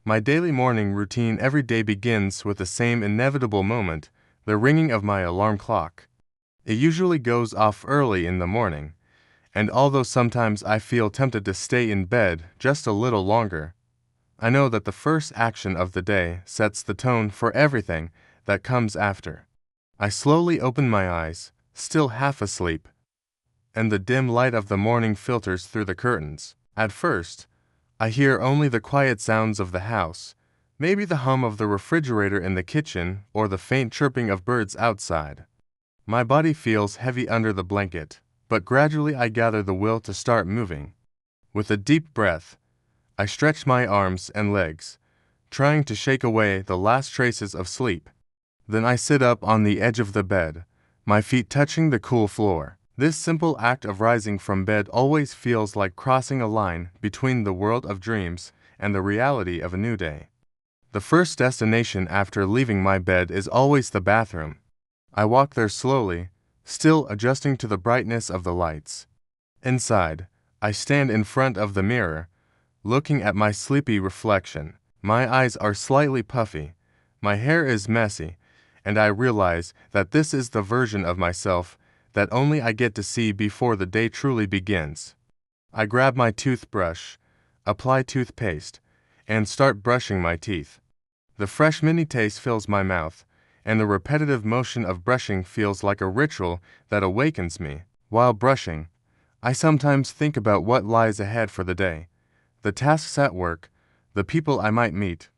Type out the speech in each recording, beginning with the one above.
My daily morning routine every day begins with the same inevitable moment, the ringing of my alarm clock. It usually goes off early in the morning, and although sometimes I feel tempted to stay in bed just a little longer, I know that the first action of the day sets the tone for everything that comes after. I slowly open my eyes, still half asleep, and the dim light of the morning filters through the curtains. At first, I hear only the quiet sounds of the house, maybe the hum of the refrigerator in the kitchen or the faint chirping of birds outside. My body feels heavy under the blanket, but gradually I gather the will to start moving. With a deep breath, I stretch my arms and legs, trying to shake away the last traces of sleep. Then I sit up on the edge of the bed, my feet touching the cool floor. This simple act of rising from bed always feels like crossing a line between the world of dreams and the reality of a new day. The first destination after leaving my bed is always the bathroom. I walk there slowly, still adjusting to the brightness of the lights. Inside, I stand in front of the mirror, looking at my sleepy reflection. My eyes are slightly puffy, my hair is messy, and I realize that this is the version of myself that only I get to see before the day truly begins. I grab my toothbrush, apply toothpaste, and start brushing my teeth. The fresh minty taste fills my mouth, and the repetitive motion of brushing feels like a ritual that awakens me. While brushing, I sometimes think about what lies ahead for the day, the tasks at work, the people I might meet,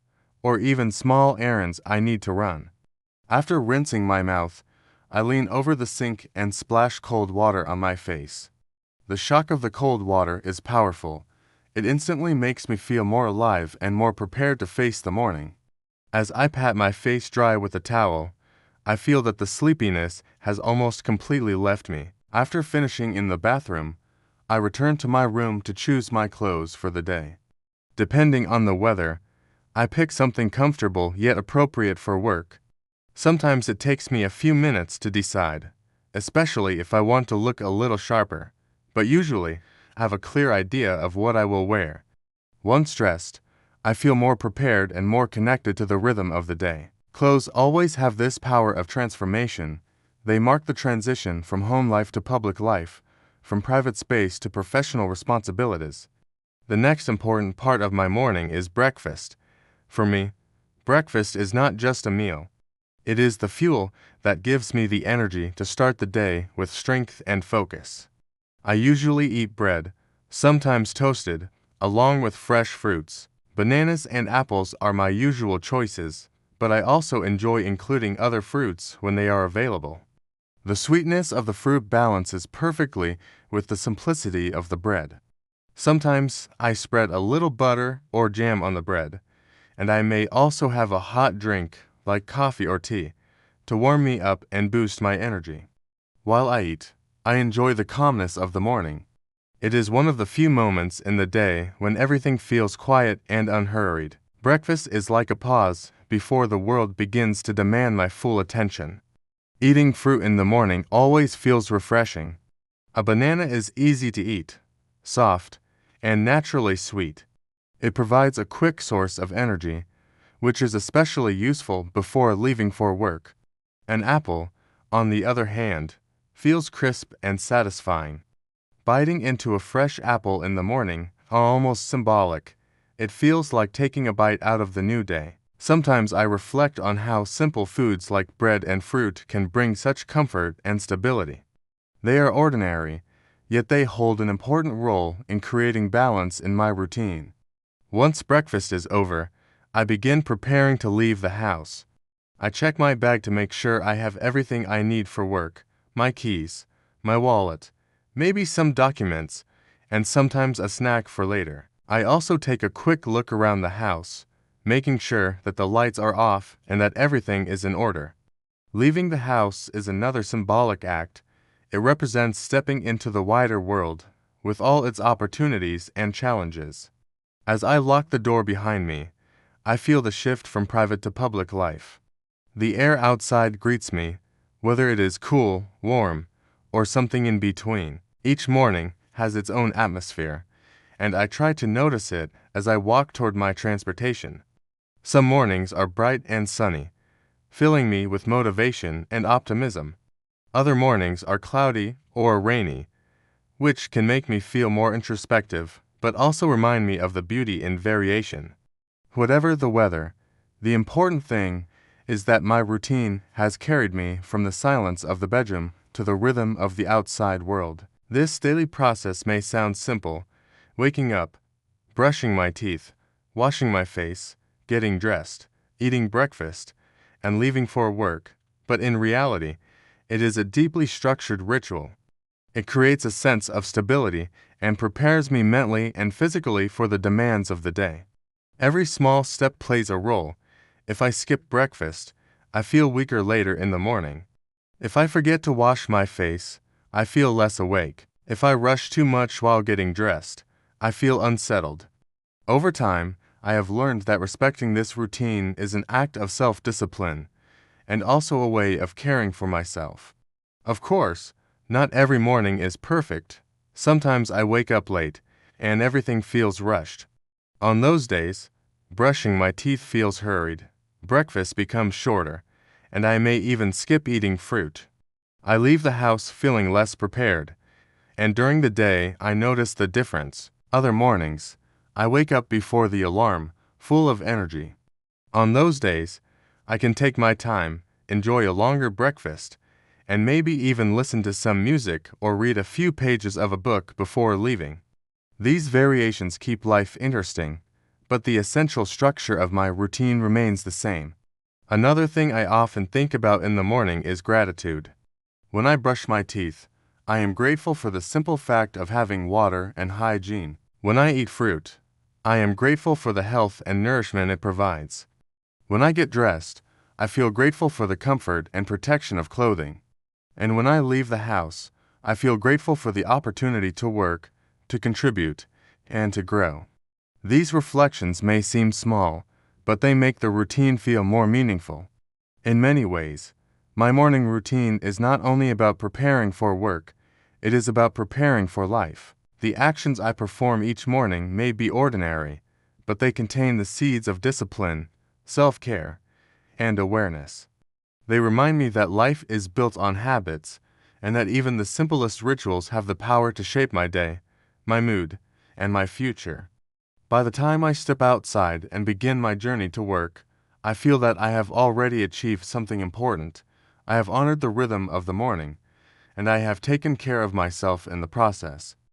or even small errands I need to run. After rinsing my mouth, I lean over the sink and splash cold water on my face. The shock of the cold water is powerful. It instantly makes me feel more alive and more prepared to face the morning. As I pat my face dry with a towel, I feel that the sleepiness has almost completely left me. After finishing in the bathroom, I return to my room to choose my clothes for the day. Depending on the weather, I pick something comfortable yet appropriate for work. Sometimes it takes me a few minutes to decide, especially if I want to look a little sharper, but usually I have a clear idea of what I will wear. Once dressed, I feel more prepared and more connected to the rhythm of the day. Clothes always have this power of transformation. They mark the transition from home life to public life, from private space to professional responsibilities. The next important part of my morning is breakfast. For me, breakfast is not just a meal. It is the fuel that gives me the energy to start the day with strength and focus. I usually eat bread, sometimes toasted, along with fresh fruits. Bananas and apples are my usual choices, but I also enjoy including other fruits when they are available. The sweetness of the fruit balances perfectly with the simplicity of the bread. Sometimes I spread a little butter or jam on the bread, and I may also have a hot drink like coffee or tea, to warm me up and boost my energy. While I eat, I enjoy the calmness of the morning. It is one of the few moments in the day when everything feels quiet and unhurried. Breakfast is like a pause before the world begins to demand my full attention. Eating fruit in the morning always feels refreshing. A banana is easy to eat, soft, and naturally sweet. It provides a quick source of energy, which is especially useful before leaving for work. An apple, on the other hand, feels crisp and satisfying. Biting into a fresh apple in the morning are almost symbolic. It feels like taking a bite out of the new day. Sometimes I reflect on how simple foods like bread and fruit can bring such comfort and stability. They are ordinary, yet they hold an important role in creating balance in my routine. Once breakfast is over, I begin preparing to leave the house. I check my bag to make sure I have everything I need for work, my keys, my wallet, maybe some documents, and sometimes a snack for later. I also take a quick look around the house, making sure that the lights are off and that everything is in order. Leaving the house is another symbolic act. It represents stepping into the wider world, with all its opportunities and challenges. As I lock the door behind me, I feel the shift from private to public life. The air outside greets me, whether it is cool, warm, or something in between. Each morning has its own atmosphere, and I try to notice it as I walk toward my transportation. Some mornings are bright and sunny, filling me with motivation and optimism. Other mornings are cloudy or rainy, which can make me feel more introspective, but also remind me of the beauty in variation. Whatever the weather, the important thing is that my routine has carried me from the silence of the bedroom to the rhythm of the outside world. This daily process may sound simple: waking up, brushing my teeth, washing my face, getting dressed, eating breakfast, and leaving for work, but in reality, it is a deeply structured ritual. It creates a sense of stability and prepares me mentally and physically for the demands of the day. Every small step plays a role. If I skip breakfast, I feel weaker later in the morning. If I forget to wash my face, I feel less awake. If I rush too much while getting dressed, I feel unsettled. Over time, I have learned that respecting this routine is an act of self-discipline, and also a way of caring for myself. Of course, not every morning is perfect. Sometimes I wake up late, and everything feels rushed. On those days, brushing my teeth feels hurried, breakfast becomes shorter, and I may even skip eating fruit. I leave the house feeling less prepared, and during the day I notice the difference. Other mornings, I wake up before the alarm, full of energy. On those days, I can take my time, enjoy a longer breakfast, and maybe even listen to some music or read a few pages of a book before leaving. These variations keep life interesting, but the essential structure of my routine remains the same. Another thing I often think about in the morning is gratitude. When I brush my teeth, I am grateful for the simple fact of having water and hygiene. When I eat fruit, I am grateful for the health and nourishment it provides. When I get dressed, I feel grateful for the comfort and protection of clothing. And when I leave the house, I feel grateful for the opportunity to work, to contribute, and to grow. These reflections may seem small, but they make the routine feel more meaningful. In many ways, my morning routine is not only about preparing for work, it is about preparing for life. The actions I perform each morning may be ordinary, but they contain the seeds of discipline, self-care, and awareness. They remind me that life is built on habits, and that even the simplest rituals have the power to shape my day, my mood, and my future. By the time I step outside and begin my journey to work, I feel that I have already achieved something important. I have honored the rhythm of the morning, and I have taken care of myself in the process.